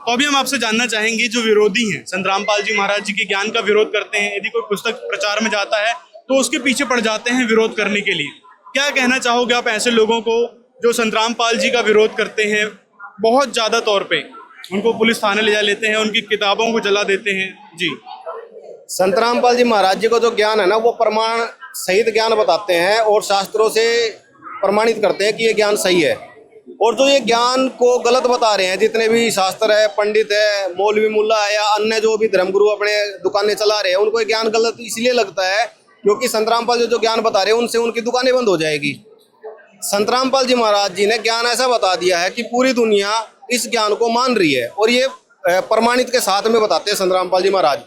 तो अभी हम आपसे जानना चाहेंगे, जो विरोधी हैं संत रामपाल जी महाराज जी के ज्ञान का विरोध करते हैं, यदि कोई पुस्तक प्रचार में जाता है तो उसके पीछे पड़ जाते हैं विरोध करने के लिए, क्या कहना चाहोगे आप ऐसे लोगों को जो संत रामपाल जी का विरोध करते हैं? बहुत ज्यादा तौर पे उनको पुलिस थाने ले जा लेते हैं, उनकी किताबों को जला देते हैं। जी, संत रामपाल जी महाराज जी का जो ज्ञान है ना, वो प्रमाण सहित ज्ञान बताते हैं और शास्त्रों से प्रमाणित करते हैं कि ये ज्ञान सही है। और जो ये ज्ञान को गलत बता रहे हैं, जितने भी शास्त्र है, पंडित है, मौलवी मुल्ला है या अन्य जो भी धर्मगुरु अपने दुकानें चला रहे हैं, उनको ये ज्ञान गलत इसलिए लगता है क्योंकि संत रामपाल जो ज्ञान बता रहे हैं उनसे उनकी दुकानें बंद हो जाएगी। संत रामपाल जी महाराज जी ने ज्ञान ऐसा बता दिया है कि पूरी दुनिया इस ज्ञान को मान रही है और ये प्रमाणित के साथ में बताते हैं संत रामपाल जी महाराज।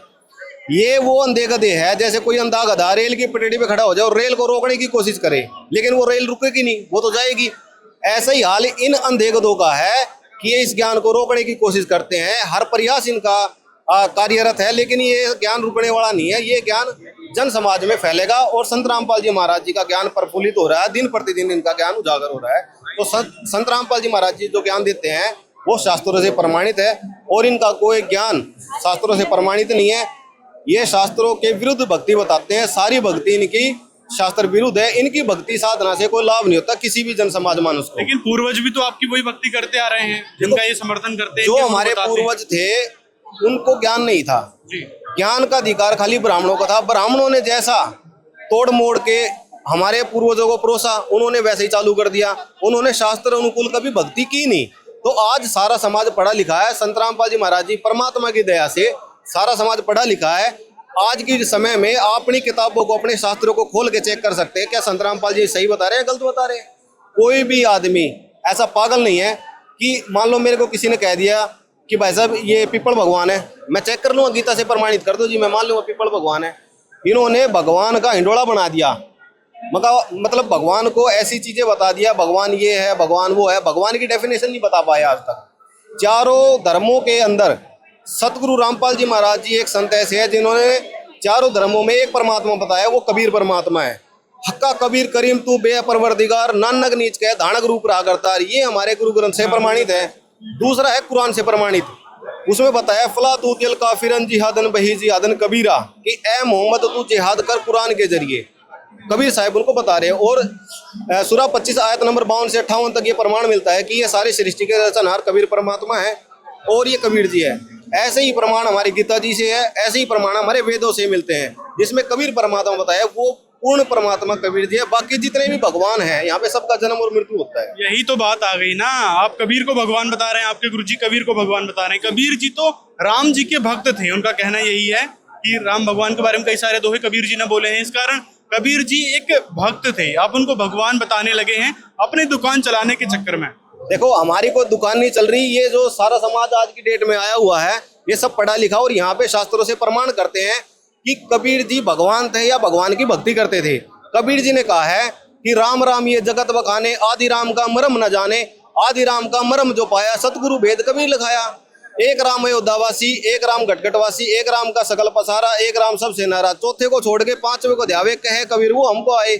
ये वो अंधे गधे है, जैसे कोई अंधा गधा रेल की पटड़ी पे खड़ा हो जाए और रेल को रोकने की कोशिश करे, लेकिन वो रेल रुकेगी नहीं, वो तो जाएगी। ऐसा ही हाल इन अंधे गधों का है कि ये इस ज्ञान को रोकने की कोशिश करते हैं, हर प्रयास इनका कार्यरत है, लेकिन ये ज्ञान रुकने वाला नहीं है। ये ज्ञान जन समाज में फैलेगा और संत रामपाल जी महाराज जी का ज्ञान प्रफुल्लित हो रहा है, दिन प्रतिदिन इनका ज्ञान उजागर हो रहा है। तो संत रामपाल जी महाराज जी जो ज्ञान देते हैं वो शास्त्रों से प्रमाणित है और इनका कोई ज्ञान शास्त्रों से प्रमाणित नहीं है। ये शास्त्रों के विरुद्ध भक्ति बताते हैं, सारी भक्ति इनकी शास्त्र विरुद्ध है। इनकी भक्ति साधना से कोई लाभ नहीं होता किसी भी जन समाज मानुष को। लेकिन पूर्वज भी तो आपकी वही भक्ति करते आ रहे हैं, जिनका ये समर्थन करते हैं। जो हमारे पूर्वज थे उनको ज्ञान नहीं था, ज्ञान का अधिकार खाली ब्राह्मणों का था। ब्राह्मणों ने जैसा तोड़ मोड़ के हमारे पूर्वजों को परोसा, उन्होंने वैसे ही चालू कर दिया। उन्होंने शास्त्र अनुकूल कभी भक्ति की नहीं। तो आज सारा समाज पढ़ा लिखा है। संत रामपाल जी महाराज जी परमात्मा की दया से सारा समाज पढ़ा लिखा है। आज के समय में आप अपनी किताबों को, अपने शास्त्रों को खोल के चेक कर सकते हैं, क्या संत रामपाल जी सही बता रहे हैं, गलत बता रहे हैं। कोई भी आदमी ऐसा पागल नहीं है कि मान लो मेरे को किसी ने कह दिया कि भाई साहब ये पीपल भगवान है, मैं चेक कर लूँगा, गीता से प्रमाणित कर दो जी, मैं मान लूँगा पीपल भगवान है। इन्होंने भगवान का हिंडोला बना दिया, मतलब भगवान को ऐसी चीजें बता दिया, भगवान ये है, भगवान वो है। भगवान की डेफिनेशन नहीं बता पाया आज तक। चारों धर्मों के अंदर सतगुरु रामपाल जी महाराज जी एक संत ऐसे हैं जिन्होंने चारों धर्मों में एक परमात्मा बताया, वो कबीर परमात्मा है। हक्का कबीर करीम तू बे परवरदिगार, नानक नीच कह धानक रूप रहा करतार। ये हमारे गुरु ग्रंथ से प्रमाणित है। दूसरा है कुरान से प्रमाणित, उसमें बताया फला तू तिल काफिरन जिहादन बही जिहादन कबीरा, कि ए मोहम्मद तू जिहाद कर कुरान के जरिए। कबीर साहब उनको बता रहे हैं। और सूरा 25 आयत नंबर 52 से 58 तक ये प्रमाण मिलता है कि ये सारी सृष्टि के रचनहार कबीर परमात्मा है और ये कबीर जी है। ऐसे ही प्रमाण हमारी गीता जी से है, ऐसे ही प्रमाण हमारे वेदों से मिलते हैं, जिसमें कबीर परमात्मा बताया वो पूर्ण परमात्मा कबीर जी है। बाकी जितने भी भगवान हैं यहाँ पे सबका जन्म और मृत्यु होता है। यही तो बात आ गई ना, आप कबीर को भगवान बता रहे हैं, आपके गुरुजी कबीर को भगवान बता रहे हैं। कबीर जी तो राम जी के भक्त थे, उनका कहना यही है कि राम भगवान के बारे में कई सारे दोहे कबीर जी ने बोले हैं। इस कारण कबीर जी एक भक्त थे, आप उनको भगवान बताने लगे हैं अपनी दुकान चलाने के चक्कर में। देखो हमारी कोई दुकान नहीं चल रही, ये जो सारा समाज आज की डेट में आया हुआ है ये सब पढ़ा लिखा और यहाँ पे शास्त्रों से प्रमाण करते हैं कि कबीर जी भगवान थे या भगवान की भक्ति करते थे। कबीर जी ने कहा है कि राम राम ये जगत बखाने, आदि राम का मरम न जाने, आदि राम का मरम जो पाया, सतगुरु भेद कबीर लिखाया। एक राम अयोध्यावासी, एक राम घटघटवासी, एक राम का सकल पसारा, एक राम सबसे नारा, चौथे को छोड़ के पांचवे को ध्यावे, कहे कबीर वो हमको आए।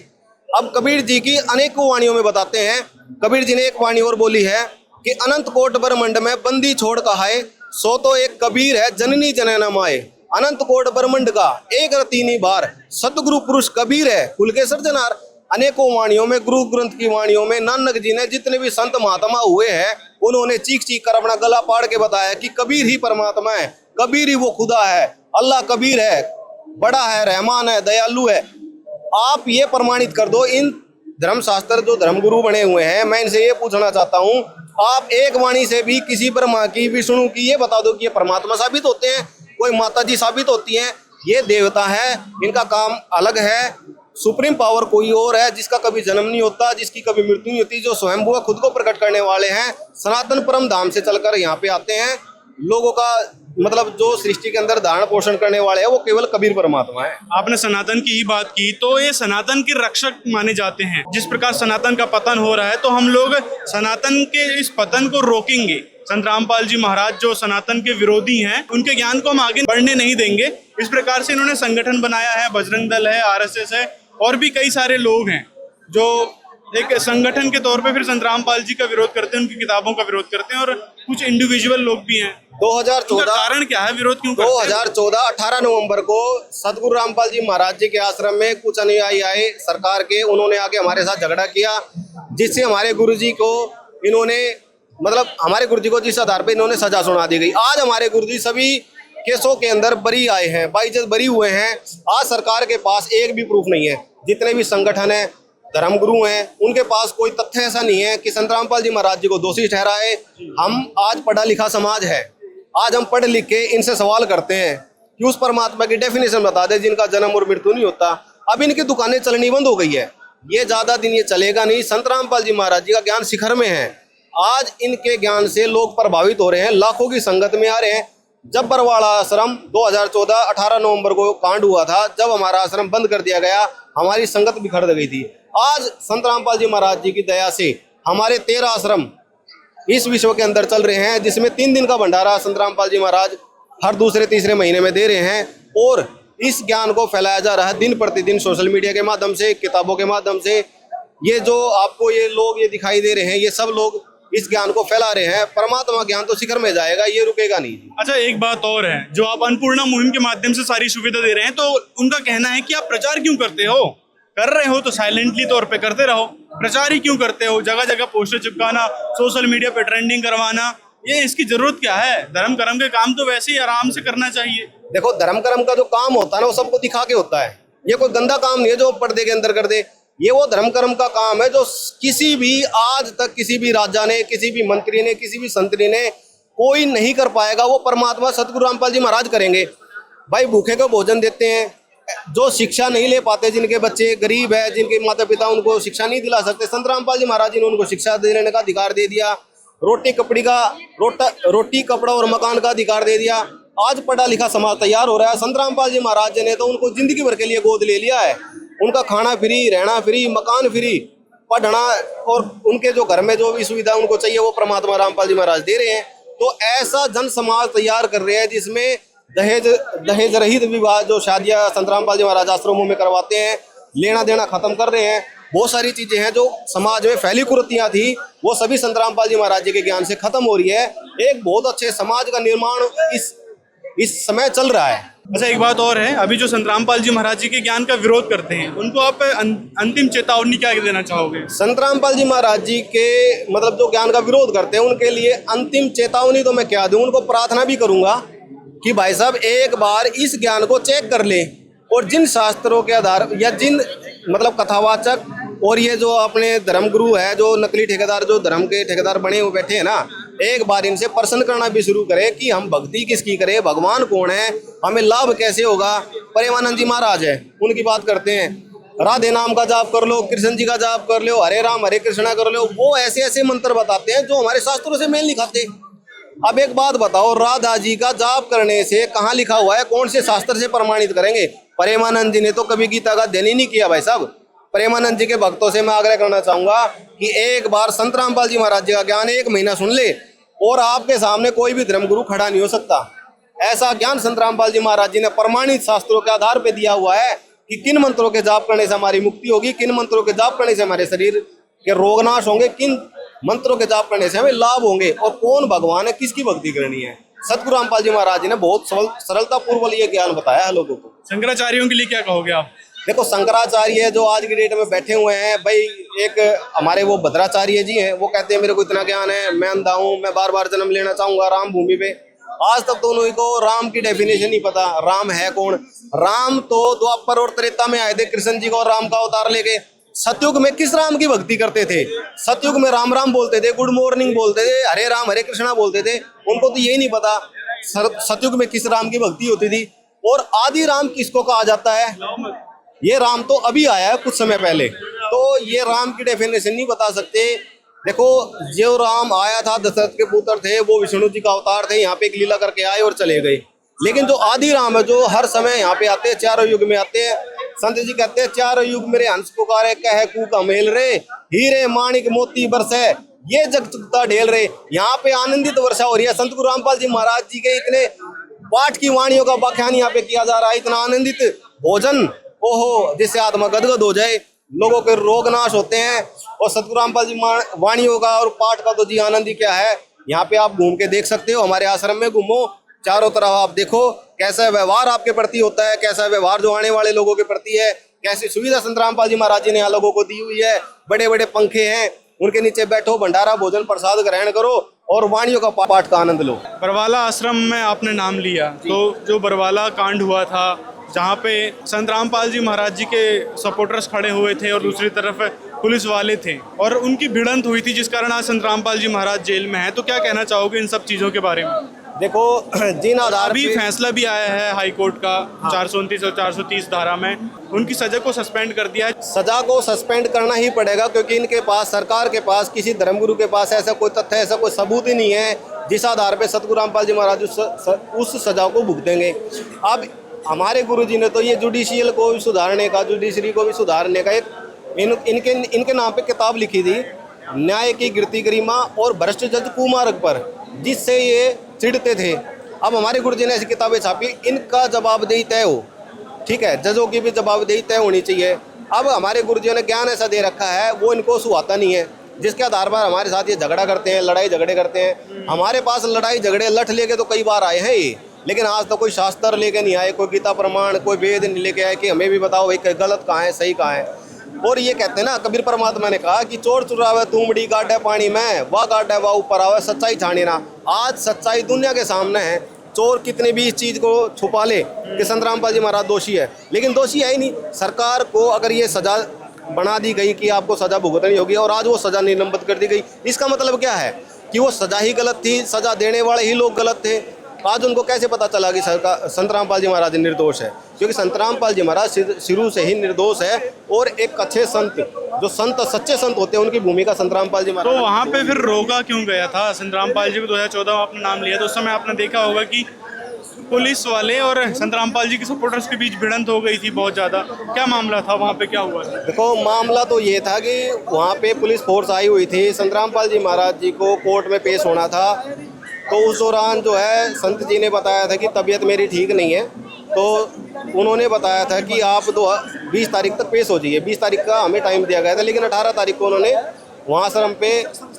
अब कबीर जी की अनेकों वाणियों में बताते हैं। कबीर जी ने एक वाणी और बोली है कि अनंत कोट ब्रह्मंड में बंदी छोड़ कहाए, सो तो एक कबीर है जननी जनना माए। अनंत कोट ब्रह्मंड का एक रतीनी बार, सतगुरु पुरुष कबीर है कुल के सर्जनार। अनेकों वाणियों में, गुरु ग्रंथ की वाणियों में नानक जी ने जितने भी संत महात्मा हुए हैं उन्होंने चीख चीख कर अपना गला पाड़ के बताया कि कबीर ही परमात्मा है, कबीर ही वो खुदा है, अल्लाह कबीर है, बड़ा है, रहमान है, दयालु है। आप ये प्रमाणित कर दो। इन धर्मशास्त्र जो धर्मगुरु बने हुए हैं, मैं इनसे ये पूछना चाहता हूँ, आप एक वाणी से भी किसी ब्रह्मा की, विष्णु की ये बता दो कि ये परमात्मा साबित होते हैं, कोई माता जी साबित होती हैं। ये देवता है, इनका काम अलग है। सुप्रीम पावर कोई और है जिसका कभी जन्म नहीं होता, जिसकी कभी मृत्यु नहीं होती, जो स्वयंभू खुद को प्रकट करने वाले हैं, सनातन परम धाम से चलकर यहाँ पे आते हैं। लोगों का मतलब जो सृष्टि के अंदर धारण पोषण करने वाले हैं वो केवल कबीर परमात्मा है। आपने सनातन की ही बात की, तो ये सनातन के रक्षक माने जाते हैं। जिस प्रकार सनातन का पतन हो रहा है, तो हम लोग सनातन के इस पतन को रोकेंगे। संत रामपाल जी महाराज जो सनातन के विरोधी हैं, उनके ज्ञान को हम आगे बढ़ने नहीं देंगे। इस प्रकार से इन्होंने संगठन बनाया है, बजरंग दल है, RSS है और भी कई सारे लोग हैं जो एक संगठन के तौर पे फिर संत रामपाल जी का विरोध करते हैं, उनकी किताबों का विरोध करते हैं, और कुछ इंडिविजुअल लोग भी हैं। 2014 कारण क्या है, विरोध क्यों करते हैं? 2014 18 नवंबर को सतगुरु रामपाल जी महाराज जी के आश्रम में कुछ अनुयायी आए सरकार के, उन्होंने आके हमारे साथ झगड़ा किया, जिससे हमारे गुरुजी को इन्होंने मतलब हमारे गुरुजी को जिस आधार पे इन्होंने सजा सुना दी गई। आज हमारे गुरुजी सभी केसों के अंदर बरी आए हैं, बाइज्जत बरी हुए हैं। आज सरकार के पास एक भी प्रूफ नहीं है। जितने भी संगठन है, धर्मगुरु हैं, उनके पास कोई तथ्य ऐसा नहीं है कि संत रामपाल जी महाराज जी को दोषी ठहराए। हम आज पढ़ा लिखा समाज है, आज हम पढ़ लिख के इनसे सवाल करते हैं कि उस परमात्मा की डेफिनेशन बता दे जिनका जन्म और मृत्यु नहीं होता। अब इनकी दुकानें चलनी बंद हो गई है, ये ज्यादा दिन ये चलेगा नहीं। संत रामपाल जी महाराज जी का ज्ञान शिखर में है। आज इनके ज्ञान से लोग प्रभावित हो रहे हैं, लाखों की संगत में आ रहे हैं। जब बरवाड़ा आश्रम 2014 18 नवंबर को कांड हुआ था, जब हमारा आश्रम बंद कर दिया गया, हमारी संगत बिखर गई थी। आज संत रामपाल जी महाराज जी की दया से हमारे 13 आश्रम इस विश्व के अंदर चल रहे हैं, जिसमें 3 दिन का भंडारा संत रामपाल जी महाराज हर दूसरे तीसरे महीने में दे रहे हैं। और इस ज्ञान को फैलाया जा रहा है दिन प्रतिदिन सोशल मीडिया के माध्यम से, किताबों के माध्यम से। ये जो आपको ये लोग ये दिखाई दे रहे हैं, ये सब लोग इस ज्ञान को फैला रहे हैं। परमात्मा ज्ञान तो शिखर में जाएगा, ये रुकेगा नहीं। अच्छा, एक बात और है, जो आप अन्नपूर्णा मुहिम के माध्यम से सारी सुविधा दे रहे हैं, तो उनका कहना है कि आप प्रचार क्यों करते हो? कर रहे हो तो साइलेंटली तौर पे करते रहो, प्रचार ही क्यों करते हो? जगह जगह पोस्टर चिपकाना, सोशल मीडिया पे ट्रेंडिंग करवाना, ये इसकी जरूरत क्या है? धर्म कर्म के काम तो वैसे ही आराम से करना चाहिए। देखो, धर्म कर्म का जो काम होता है ना, वो सबको दिखा के होता है। ये कोई गंदा काम नहीं है जो पर्दे के अंदर कर दे। ये वो धर्म कर्म का काम है जो किसी भी आज तक किसी भी राजा ने, किसी भी मंत्री ने, किसी भी संतरी ने कोई नहीं कर पाएगा। वो परमात्मा सतगुरु रामपाल जी महाराज करेंगे। भाई, भूखे को भोजन देते हैं, जो शिक्षा नहीं ले पाते, जिनके बच्चे गरीब है, जिनके माता पिता उनको शिक्षा नहीं दिला सकते, संत रामपाल जी महाराज जी ने उनको शिक्षा देने का अधिकार दे दिया। रोटी कपड़ा और मकान का अधिकार दे दिया। आज पढ़ा लिखा समाज तैयार हो रहा है। संत रामपाल जी महाराज जी ने तो उनको जिंदगी भर के लिए गोद ले लिया है। उनका खाना फ्री, रहना फ्री, मकान फ्री, पढ़ना, और उनके जो घर में जो भी सुविधा उनको चाहिए वो परमात्मा रामपाल जी महाराज दे रहे हैं। तो ऐसा जन समाज तैयार कर रहे हैं जिसमें दहेज रहित विवाह, जो शादियां संत रामपाल जी महाराज आश्रमों में करवाते हैं, लेना देना खत्म कर रहे हैं। बहुत सारी चीजें हैं जो समाज में फैली कुरीतियां थी, वो सभी संत रामपाल जी महाराज जी के ज्ञान से खत्म हो रही है। एक बहुत अच्छे समाज का निर्माण इस समय चल रहा है। अच्छा, एक बात और है, अभी जो संत रामपाल जी महाराज जी के ज्ञान का विरोध करते हैं, उनको आप अंतिम चेतावनी क्या देना चाहोगे? संत रामपाल जी महाराज जी के मतलब जो ज्ञान का विरोध करते हैं, उनके लिए अंतिम चेतावनी तो मैं क्या दूं, उनको प्रार्थना भी करूंगा कि भाई साहब एक बार इस ज्ञान को चेक कर ले, और जिन शास्त्रों के आधार या जिन मतलब कथावाचक और ये जो अपने धर्मगुरु है, जो नकली ठेकेदार, जो धर्म के ठेकेदार बने हुए बैठे हैं ना, एक बार इनसे प्रश्न करना भी शुरू करें कि हम भक्ति किसकी करें, भगवान कौन है, हमें लाभ कैसे होगा। प्रेमानंद जी महाराज है, उनकी बात करते हैं, राधे नाम का जाप कर लो, कृष्ण जी का जाप कर लो, हरे राम हरे कृष्णा कर लो। वो ऐसे ऐसे मंत्र बताते हैं जो हमारे शास्त्रों से मेल नहीं खाते। अब एक बात बताओ, राधा जी का जाप करने से कहाँ लिखा हुआ है, कौन से शास्त्र से प्रमाणित करेंगे? प्रेमानंद जी ने तो कभी गीता का अध्ययन ही नहीं किया भाई साहब। प्रेमानंद जी के भक्तों से मैं आग्रह करना चाहूंगा कि एक बार संत रामपाल जी महाराज जी का ज्ञान 1 महीना सुन ले, और आपके सामने कोई भी धर्मगुरु खड़ा नहीं हो सकता। ऐसा ज्ञान संत रामपाल जी महाराज जी ने प्रमाणित शास्त्रों के आधार पर दिया हुआ है कि किन मंत्रों के जाप करने से हमारी मुक्ति होगी, किन मंत्रों के जाप करने से हमारे शरीर के रोग नाश होंगे, किन मंत्रों के जाप करने से हमें लाभ होंगे, और कौन भगवान है, किसकी भक्ति करनी है। सतगुरु रामपाल जी महाराज जी ने बहुत सरलता पूर्वक ये ज्ञान बताया है लोगों को। शंकराचार्यों के लिए क्या कहोगे आप? देखो, शंकराचार्य जो आज की डेट में बैठे हुए हैं भाई, एक हमारे वो भद्राचार्य जी हैं, वो कहते हैं मेरे को इतना ज्ञान है, मैं अंधा हूँ, मैं बार बार जन्म लेना चाहूंगा राम भूमि पे। आज तक दोनों ही को राम की डेफिनेशन नहीं पता, राम है कौन। राम तो द्वापर और त्रेता में आए थे, कृष्ण जी को और राम का अवतार लेके। सतयुग में किस राम की भक्ति करते थे? सतयुग में राम राम बोलते थे, गुड मॉर्निंग बोलते थे, हरे राम हरे कृष्णा बोलते थे। उनको तो यही नहीं पता सतयुग में किस राम की भक्ति होती थी। और आदि राम किसको कहा जाता है? ये राम तो अभी आया है कुछ समय पहले, तो ये राम की डेफिनेशन नहीं बता सकते। देखो, जो राम आया था, दशरथ के पुत्र थे, वो विष्णु जी का अवतार थे, यहाँ पे एक लीला करके आए और चले गए। लेकिन जो आदि राम है, जो हर समय यहाँ पे आते हैं, चारों युग में आते हैं। संत जी कहते हैं, चारों युग मेरे हंस पुकारे, कह कूका मेल रे, हीरे माणिक मोती बरसे, ये जग चुकता ढेल रे। यहाँ पे आनंदित वर्षा हो रही है। संत गुरु रामपाल जी महाराज जी के इतने पाठ की वाणियों का व्याख्यान यहाँ पे किया जा रहा है, इतना आनंदित भोजन, ओहो, जिससे आत्मा गदगद हो जाए। लोगों के रोग नाश होते हैं। और सतगुरु रामपाल जी वाणियों का और पाठ का तो जी आनंद ही क्या है। यहाँ पे आप घूम के देख सकते हो, हमारे आश्रम में घूमो, चारों तरफ आप देखो कैसा व्यवहार आपके प्रति होता है, कैसा व्यवहार जो आने वाले लोगों के प्रति है, कैसी सुविधा संत रामपाल जी महाराज जी ने यहाँ लोगों को दी हुई है। बड़े बड़े पंखे हैं, उनके नीचे बैठो, भंडारा भोजन प्रसाद ग्रहण करो और वाणियों का पाठ का आनंद लो। बरवाला आश्रम में आपने नाम लिया, तो जो बरवाला कांड हुआ था जहाँ पे संत रामपाल जी महाराज जी के सपोर्टर्स खड़े हुए थे और दूसरी तरफ पुलिस वाले थे और उनकी भिड़ंत हुई थी जिस कारण आज संत रामपाल जी महाराज जेल में हैं, तो क्या कहना चाहोगे इन सब चीज़ों के बारे में? देखो, जिन आधार अभी पे फैसला भी आया है हाई कोर्ट का 429 और 430 धारा में, उनकी सजा को सस्पेंड कर दिया है। सजा को सस्पेंड करना ही पड़ेगा क्योंकि इनके पास, सरकार के पास, किसी धर्मगुरु के पास ऐसा कोई तथ्य, ऐसा कोई सबूत ही नहीं है जिस आधार पे सतगुरु रामपाल जी महाराज उस सजा को भुगतेंगे। अब हमारे गुरु जी ने तो ये जुडिशियल को भी सुधारने का, जुडिशरी को भी सुधारने का एक इनके नाम पे किताब लिखी थी, न्याय की गिरती गरिमा और भ्रष्ट जज कुमार्ग पर, जिससे ये चिढ़ते थे। अब हमारे गुरु जी ने ऐसी किताबें छापी, इनका जवाबदेही तय हो, ठीक है, जजों की भी जवाबदेही तय होनी चाहिए। अब हमारे गुरु जी ने ज्ञान ऐसा दे रखा है, वो इनको सुहाता नहीं है, जिसके आधार पर हमारे साथ ये झगड़ा करते हैं, लड़ाई झगड़े करते हैं। हमारे पास लड़ाई झगड़े लठ लेके तो कई बार आए हैं ये, लेकिन आज तक कोई शास्त्र लेके नहीं आए, कोई गीता प्रमाण, कोई वेद नहीं लेके आए कि हमें भी बताओ भाई गलत कहाँ है, सही कहाँ है। और ये कहते हैं ना, कबीर परमात्मा ने कहा कि चोर चुरावे तुमड़ी गाड़े पानी में, वह गाड़े वह ऊपर आवे, सच्चाई छानी ना। आज सच्चाई दुनिया के सामने है। चोर कितने भी इस चीज को छुपा ले कि संत रामपाल जी महाराज दोषी है, लेकिन दोषी है ही नहीं। सरकार को अगर ये सजा बना दी गई कि आपको सजा भुगतनी होगी और आज वो सजा निलंबित कर दी गई, इसका मतलब क्या है कि वो सजा ही गलत थी, सजा देने वाले ही लोग गलत थे। आज उनको कैसे पता चला कि संत रामपाल जी महाराज निर्दोष है? क्योंकि संत रामपाल जी महाराज शुरू से ही निर्दोष है। और एक अच्छे संत, जो संत सच्चे संत होते हैं, उनकी भूमिका संत रामपाल जी महाराज। तो वहाँ पे फिर रोका क्यों गया था संत रामपाल जी को? 2014 में आपने नाम लिया, तो उस समय आपने देखा होगा कि पुलिस वाले और संत रामपाल जी के सपोर्टर्स के बीच भिड़ंत हो गई थी बहुत ज़्यादा। क्या मामला था वहाँ पे, क्या हुआ? देखो, मामला तो ये था कि वहाँ पे पुलिस फोर्स आई हुई थी, संत रामपाल जी महाराज जी को कोर्ट में पेश होना था। तो उस दौरान जो है संत जी ने बताया था कि तबीयत मेरी ठीक नहीं है, तो उन्होंने बताया था कि आप 20 तारीख तक पेश हो जाइए। 20 तारीख का हमें टाइम दिया गया था, लेकिन 18 तारीख को उन्होंने वहाँ आश्रम पे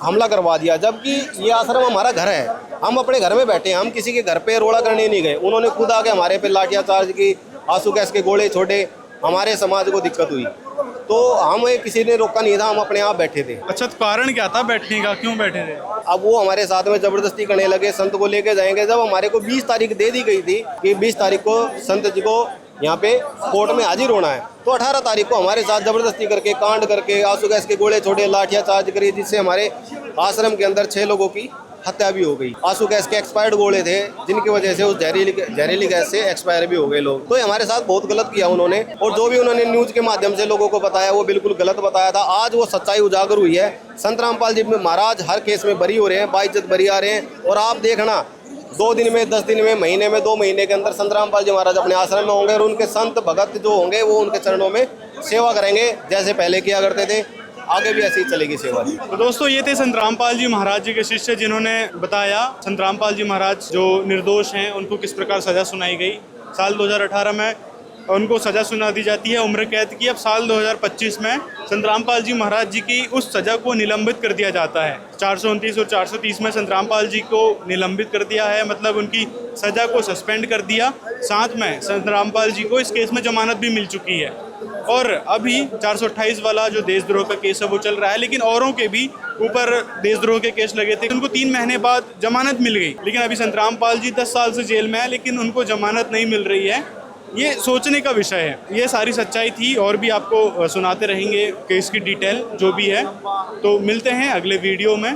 हमला करवा दिया। जबकि ये आश्रम हमारा घर है, हम अपने घर में बैठे हैं, हम किसी के घर पे रोड़ा करने नहीं गए। उन्होंने खुद आके हमारे पे लाठियाँ चार्ज की, आंसू गैस के गोले छोड़े, हमारे समाज को दिक्कत हुई। तो हमें किसी ने रोका नहीं था, हम अपने आप बैठे थे। अच्छा, तो कारण क्या था बैठने का, क्यों बैठे थे? अब वो हमारे साथ में जबरदस्ती करने लगे, संत को लेके जाएंगे। जब हमारे को 20 तारीख दे दी गई थी कि 20 तारीख को संत जी को यहाँ पे कोर्ट में हाजिर होना है, तो 18 तारीख को हमारे साथ जबरदस्ती करके, कांड करके, आंसू गैस के गोले छोड़े, लाठियाँ चार्ज करी, जिससे हमारे आश्रम के अंदर 6 लोगों की हत्या भी हो गई। आंसू गैस के एक्सपायर्ड गोले थे, जिनकी वजह से उस जहरीली गैस से एक्सपायर भी हो गए लोग। तो हमारे साथ बहुत गलत किया उन्होंने, और जो भी उन्होंने न्यूज के माध्यम से लोगों को बताया वो बिल्कुल गलत बताया था। आज वो सच्चाई उजागर हुई है। संत रामपाल जी महाराज हर केस में बरी हो रहे हैं, बाइज्जत बरी आ रहे हैं। और आप देखना, 2 दिन में, 10 दिन में, महीने में, 2 महीने के अंदर संत रामपाल जी महाराज अपने आश्रम में होंगे और उनके संत भगत जो होंगे वो उनके चरणों में सेवा करेंगे, जैसे पहले किया करते थे। आगे भी ऐसी ही चलेगी सेवा। तो दोस्तों, ये थे संत रामपाल जी महाराज जी के शिष्य, जिन्होंने बताया संत रामपाल जी महाराज जो निर्दोष हैं उनको किस प्रकार सजा सुनाई गई। साल 2018 में उनको सजा सुना दी जाती है उम्र कैद की। अब साल 2025 में संत रामपाल जी महाराज जी की उस सजा को निलंबित कर दिया जाता है। 429 और 430 में संत रामपाल जी को निलंबित कर दिया है, मतलब उनकी सजा को सस्पेंड कर दिया। साथ में संत रामपाल जी को इस केस में जमानत भी मिल चुकी है। और अभी 428 वाला जो देशद्रोह का केस है वो चल रहा है, लेकिन औरों के भी ऊपर देशद्रोह के केस लगे थे, उनको 3 महीने बाद जमानत मिल गई। लेकिन अभी संत रामपाल जी 10 साल से जेल में है, लेकिन उनको जमानत नहीं मिल रही है। ये सोचने का विषय है। ये सारी सच्चाई थी, और भी आपको सुनाते रहेंगे केस की डिटेल जो भी है। तो मिलते हैं अगले वीडियो में।